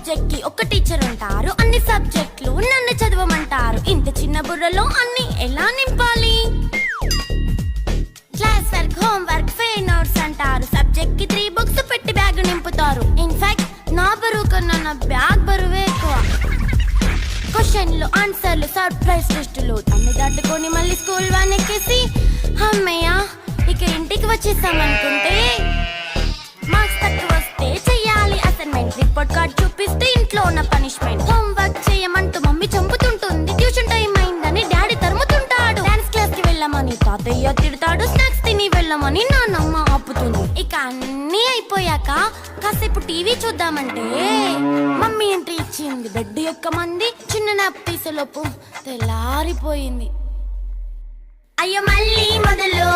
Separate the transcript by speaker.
Speaker 1: Subject కి ఒక teacher ఉంటారు, అన్ని సబ్జెక్టులు నన్ను చదవమంటారు. ఇంత చిన్న బుర్రలో అన్ని ఎలా నింపాలి? Class work, home work, fair notes అంటారు. సబ్జెక్ట్ కి 3 బుక్స్ పెట్టి బ్యాగ్ నింపుతారు. ఇన్ఫాక్ట్ నా బరువు కన్నా నా బ్యాగ్ బరువే ఎక్కువ. క్వశ్చన్లు, ఆన్సర్లు, సర్ప్రైజ్ టెస్టులు అన్ని దాటుకొని మళ్ళీ స్కూల్ వ్యాన్ ఎక్కేసి అమ్మయ్య ఇక ఇంటికి వచ్చేసామనుకుంటే మార్క్స్ తక్కువ వస్తే చెయ్యాలి అసైన్మెంట్. రిపోర్ట్ కార్డ్ చూపిస్తే ఇంట్లో ఉన్న పనిష్మెంట్. హోమ్ వర్క్ చేయమంటూ మమ్మీ చంపుతుంటుంది. ట్యూషన్ టైం అయిందని డాడీ తరుముతుంటాడు. డాన్స్ క్లాస్ కి వెళ్ళమని తాతయ్య తిడతాడు. స్నాక్స్ తిని వెళ్ళమని నాన్నమ్మ ఆపుతుంది. ఇక అన్నీ అయిపోయాక కాసేపు టీవీ చూద్దామంటే మమ్మీ ఎంట్రీ ఇచ్చింది. బెడ్ యొక్క మంది చిన్న నాప్ తీసేలోపు తెల్లారిపోయింది. అయ్యో మళ్ళీ మొదలు